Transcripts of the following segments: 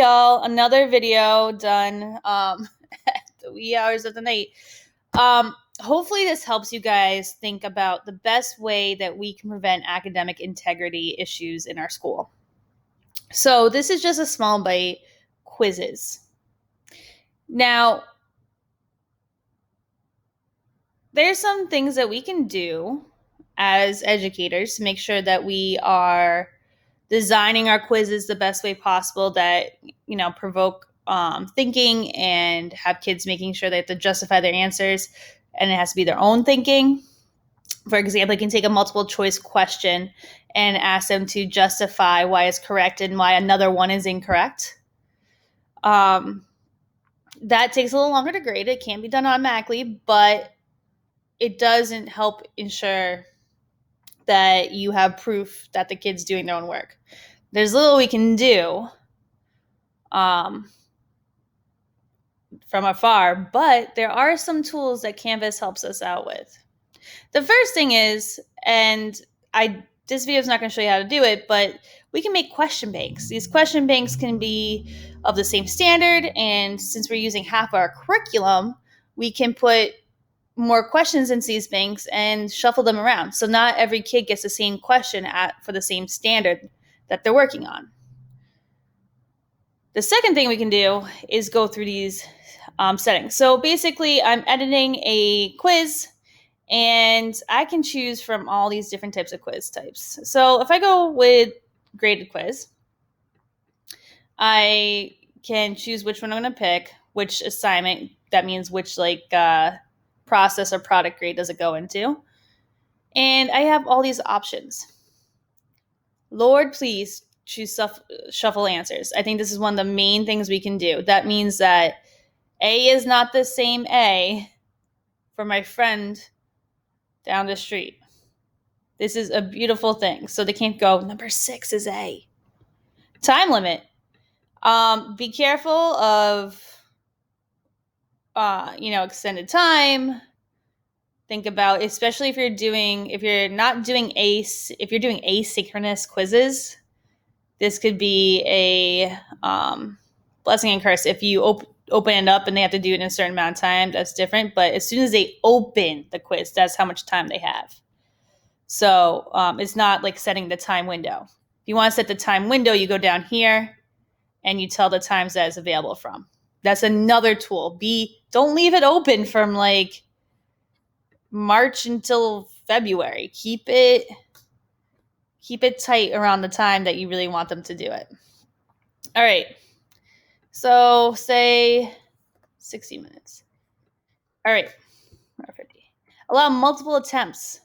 y'all, another video done at the wee hours of the night. Hopefully this helps you guys think about the best way that we can prevent academic integrity issues in our school. So this is just a small bite, quizzes. Now, there's some things that we can do as educators to make sure that we are designing our quizzes the best way possible that, provoke thinking and have kids making sure they have to justify their answers, and it has to be their own thinking. For example, you can take a multiple choice question and ask them to justify why it's correct and why another one is incorrect. That takes a little longer to grade. It can't be done automatically, but it doesn't help ensure that you have proof that the kid's doing their own work. There's little we can do from afar, but there are some tools that Canvas helps us out with. The first thing is, this video is not going to show you how to do it, but we can make question banks. These question banks can be of the same standard, and since we're using half our curriculum, we can put more questions into these banks and shuffle them around. So not every kid gets the same question for the same standard that they're working on. The second thing we can do is go through these settings. So basically, I'm editing a quiz, and I can choose from all these different types of quiz types. So if I go with graded quiz, I can choose which one I'm going to pick, which assignment, that means which process or product grade does it go into. And I have all these options. Lord, please choose shuffle answers. I think this is one of the main things we can do. That means that A is not the same A for my friend down the street. This is a beautiful thing. So they can't go, number 6 is A. Time limit. Be careful of, extended time. Think about, especially if you're doing asynchronous quizzes, this could be a blessing and curse. If you open it up and they have to do it in a certain amount of time, that's different. But as soon as they open the quiz, that's how much time they have. So it's not like setting the time window. If you want to set the time window, you go down here and you tell the times that it's available from. That's another tool. Don't leave it open from March until February. Keep it tight around the time that you really want them to do it. All right. So say 60 minutes. All right. Allow multiple attempts.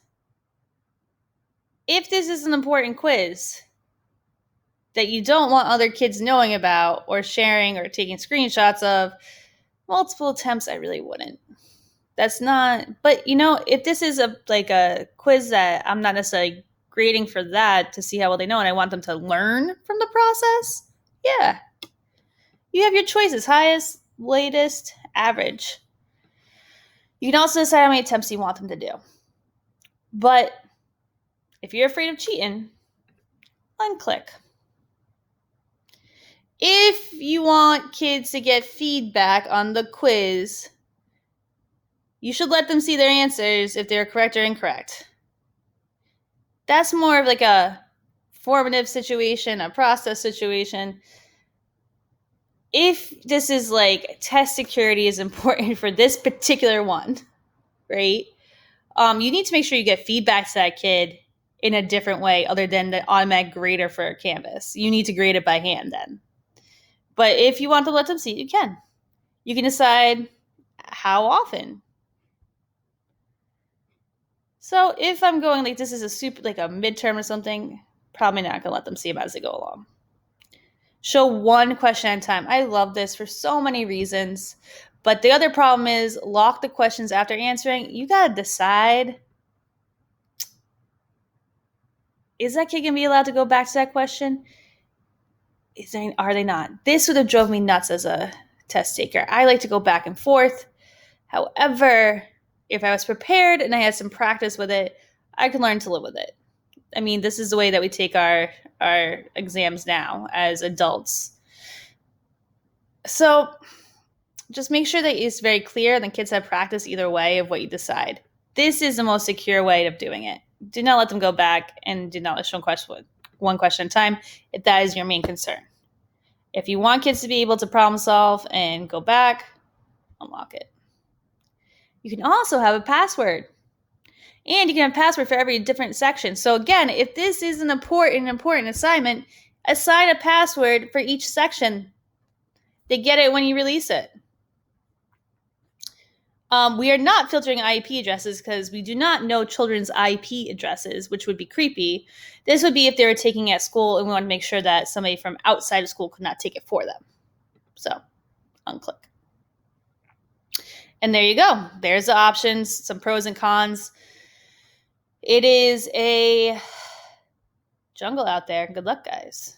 If this is an important quiz that you don't want other kids knowing about or sharing or taking screenshots of, multiple attempts, I really wouldn't. That's not, but if this is a quiz that I'm not necessarily grading for that to see how well they know, and I want them to learn from the process, yeah. You have your choices, highest, latest, average. You can also decide how many attempts you want them to do. But if you're afraid of cheating, unclick. If you want kids to get feedback on the quiz, you should let them see their answers if they're correct or incorrect. That's more of a formative situation, a process situation. If this is test security is important for this particular one, right? You need to make sure you get feedback to that kid in a different way other than the automatic grader for Canvas. You need to grade it by hand then. But if you want to let them see, you can. You can decide how often. So if I'm going this is a midterm or something, probably not going to let them see them as they go along. Show one question at a time. I love this for so many reasons. But the other problem is lock the questions after answering. You got to decide, is that kid going to be allowed to go back to that question? Are they not? This would have drove me nuts as a test taker. I like to go back and forth. However, if I was prepared and I had some practice with it, I could learn to live with it. I mean, this is the way that we take our exams now as adults. So just make sure that it's very clear and the kids have practice either way of what you decide. This is the most secure way of doing it. Do not let them go back and do not listen to one question at a time if that is your main concern. If you want kids to be able to problem solve and go back, unlock it. You can also have a password. And you can have a password for every different section. So again, if this is an important assignment, assign a password for each section. They get it when you release it. We are not filtering IP addresses because we do not know children's IP addresses, which would be creepy. This would be if they were taking it at school and we want to make sure that somebody from outside of school could not take it for them. So, unclick. And there you go. There's the options, some pros and cons. It is a jungle out there. Good luck, guys.